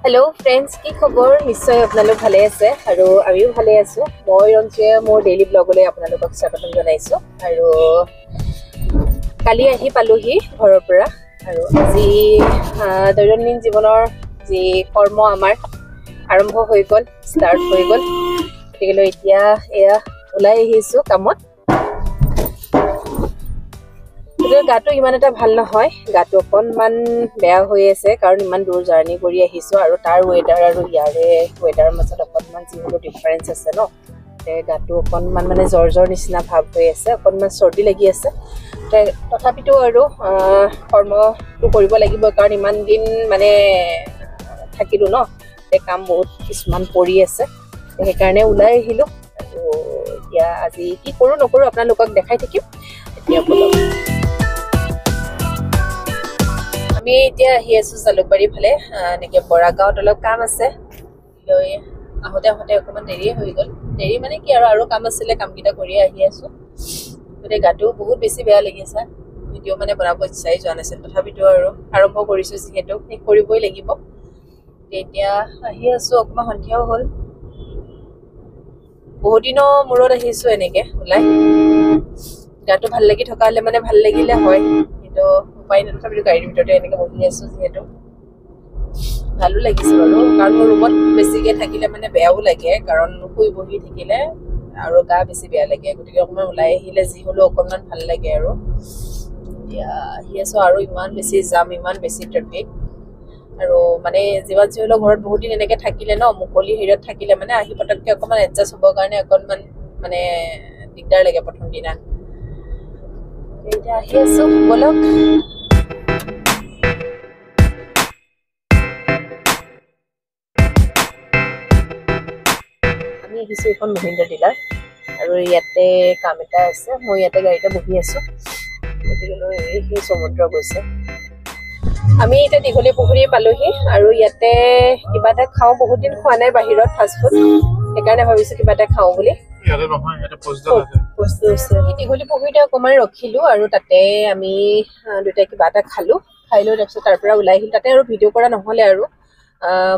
hello friends की खबर निश्चय आपनालोक भाले आछे आरो आमिও भाले आछो মই ৰঞ্জুৱে মোৰ ডেইলি ব্লগলৈ আপোনালোকক স্বাগতম জনাইছো আৰু কালি আহি পালোহি ঘৰৰ পৰা আৰু আজি দৈনন্দিন জীৱনৰ যি কৰ্ম আমাৰ আৰম্ভ হৈ গল স্টাৰ্ট হৈ গল গতিকে এতিয়া এয়া ওলাই আহিছো কামত গাটো ইমান এটা ভাল নহয় গাটো অকনমান বেয়া হৈ আছে কাৰণ ইমান দূৰ জাৰ্নি কৰি আহিছো আৰু তাৰ ওয়েদাৰ আৰু ইয়াৰে ওয়েদাৰ মাজত অকনমান যিবোৰ ডিফাৰেন্স আছে ন গাটো অকনমান মানে জ্বৰ নিচিনা ভাব হৈ আছে অকনমান সৰ্দি লাগি আছে তথাপিতো আৰু কৰ্মটো কৰিব লাগিব কাৰণ ইমান দিন মানে থাকিলো ন কাম বহুত কিছুমান পৰি আছে সেইকাৰণে ওলাই আহিলো আৰু এতিয়া আজি কি কৰো নকৰো আপোনালোকক দেখাই থাকিম এতিয়া বলক আমি এতিয়া আহি আছো জালুকবাৰী ফালে নেকি বৰাগাঁৱত অলপ কাম আছে লৈ আহোতে অকমান দেৰি হৈ গল দেৰি মানে কি আৰু কাম আছিলে কামকেইটা কৰি আহি আছো গতে গাটো বহুত বেছি বেয়া লাগিছে ভিডিঅ মানে বনাব ইচ্ছাই যোৱা নাছিল তথাপিতো আৰু আৰম্ভ কৰিছো যিহেতু শেষ কৰিবই লাগিব এতিয়া আহি আছো অকমান সন্ধিয়াও হ'ল বহুত দিনৰ মূৰত আহিছো এনেকে ওলাই গাটো ভাল লাগি থকা হলে মানে ভাল লাগিলে হয় কিন্তু উপায় নাই তথাপিতো গাড়ীৰ ভিতৰতে এনেকে বহি আছো যিহেতু ভালো লাগিছে বাৰু কাৰণ মোৰ ৰুমত বেছিকে থাকিলে মানে বেয়াও লাগে কাৰণ শুই বহি থাকিলে আৰু গা বেছি বেয়া লাগে গতিকে অকমান ওলাই আহিলে যি হলো অকমান ভাল লাগে আৰু এতিয়া আহি আছো আৰু ইমান বেছি জাম ইমান বেছি ট্ৰেফিক আৰু মানে যিমান যি হলো ঘৰত বহুত দিন এনেকে থাকিলে ন মুকলি হেৰিত থাকিলে মানে আহি পটককে অকমান এডজাষ্ট হ'বৰ কাৰণে অকমান মানে দিগদাৰ লাগে প্ৰথম দিনা এতিয়া আহি আছো বলক আমি আহিছো এখন মহিন্দ্ৰা ডিলাৰ আৰু ইয়াতে কাম এটা আছে মই ইয়াতে গাড়ীতে বহি আছো গতিকে এই সমুদ্ৰ গৈছে আমি এতিয়া দীঘলী পুখুৰী পালোহি আৰু ইয়াতে কিবা এটা খাওঁ বহুত দিন খোৱা নাই বাহিৰত ফাষ্ট ফুড সেইকাৰণে ভাবিছো কিবা এটা খাওঁ বুলি ইয়াতে নহয় ইয়াতে পোষ্ট আছে দীঘলী পুখুৰীতে অকমান ৰখিলো আৰু তাতে আমি দুটা কিবা এটা খালো খাই লৈ তাৰপিছত তাৰ পৰা ওলাই আহিল তাতে আৰু ভিডিঅ' কৰা নহলে আৰু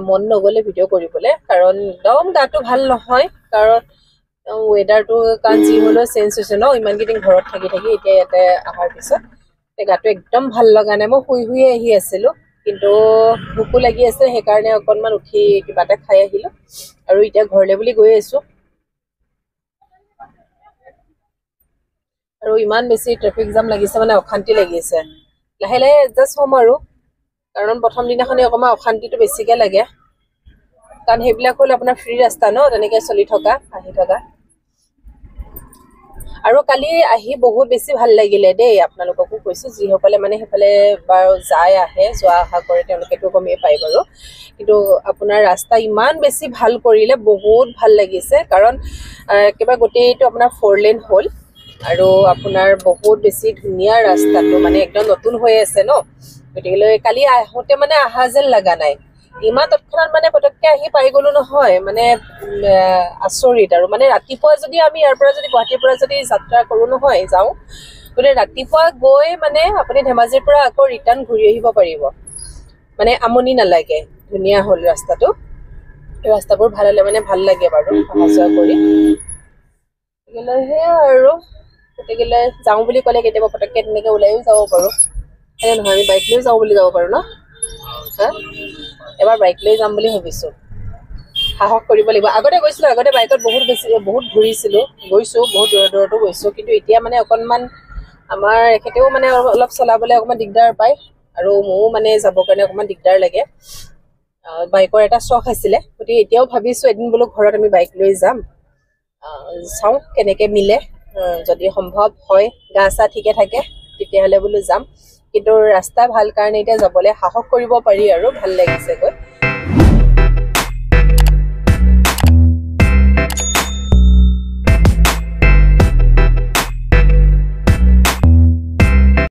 মন নগলে ভিডিঅ' কৰিবলৈ কাৰণ একদম গাটো ভাল নহয় কাৰণ ওয়েদাৰটো কাৰণ যি হলেও চেঞ্জ হৈছে ন ইমান কেইদিন ঘৰত থাকি এতিয়া ইয়াতে অহাৰ পিছত গাটো একদম ভাল লগা নাই মই শুই আহি আছিলো কিন্তু ভোকো লাগি আছে সেইকাৰণে অকনমান উঠি কিবা এটা খাই আহিলো আৰু এতিয়া ঘৰলে বুলি গৈ আছো আৰু ইমান বেছি ট্ৰাফিক জাম লাগিছে মানে অশান্তি লাগিছে লাহে লাহে এডজাষ্ট হ'ম আৰু কাৰণ প্ৰথম দিনাখনে অকমান অশান্তিটো বেছিকে লাগে কাৰণ সেইবিলাক হ'ল আপোনাৰ ফ্ৰী ৰাস্তা ন তেনেকে চলি থকা আহি থকা আৰু কালি আহি বহুত বেছি ভাল লাগিলে দেই আপোনালোককো কৈছো যিসকলে মানে সেইফালে বাৰু যায় আহে যোৱা আহা কৰে তেওঁলোকেতো গমেই পায় বাৰু কিন্তু আপোনাৰ ৰাস্তা ইমান বেছি ভাল কৰিলে বহুত ভাল লাগিছে কাৰণ কিবা গোটেইটো আপোনাৰ 4 লেন হ'ল আৰু আপোনাৰ বহুত বেছি ধুনীয়া ৰাস্তাটো মানে একদম নতুন হৈ আছে ন গতিকে কালি আহোতে মানে আহা যেন লগা নাই ইমান তৎক্ষণাত মানে পটককে আহি পাই গলো নহয় মানে আচৰিত আৰু মানে ৰাতিপুৱা যদি আমি ইয়াৰ পৰা যদি গুৱাহাটীৰ পৰা যদি যাত্ৰা কৰো নহয় যাওঁ গলে ৰাতিপুৱা গৈ মানে আপুনি ধেমাজিৰ পৰা আকৌ ৰিটাৰ্ণ ঘূৰি আহিব পাৰিব মানে আমনি নালাগে ধুনীয়া হ'ল ৰাস্তাবোৰ ভাল হলে মানে ভাল লাগে বাৰু অহা যোৱা কৰি সেয়া আৰু গতিকে যাওঁ বুলি ক'লে কেতিয়াবা পটককে তেনেকে ওলাইও যাব পাৰো নহয় আমি বাইক লৈ যাওঁ বুলি যাব পাৰো ন এবাৰ বাইক লৈ যাম বুলি ভাবিছো সাহস কৰিব লাগিব আগতে গৈছিলো আগতে বাইকত বহুত ঘূৰিছিলো গৈছো বহুত দূৰতো গৈছো কিন্তু এতিয়া মানে অকনমান আমাৰ এখেতেও মানে অলপ চলাবলৈ অকমান দিগদাৰ পায় আৰু ময়ো মানে যাবৰ কাৰণে অকমান দিগদাৰ লাগে বাইকৰ এটা চখ আছিলে গতিকে এতিয়াও ভাবিছো এদিন বোলো ঘৰত আমি বাইক লৈ যাম চাওঁ কেনেকে মিলে যদি সম্ভৱ হয় গা চা ঠিকে থাকে তেতিয়াহ'লে বোলো যাম কিন্তু ৰাস্তা ভাল কাৰণে এতিয়া যাবলৈ সাহস কৰিব পাৰি আৰু ভাল লাগিছে গৈ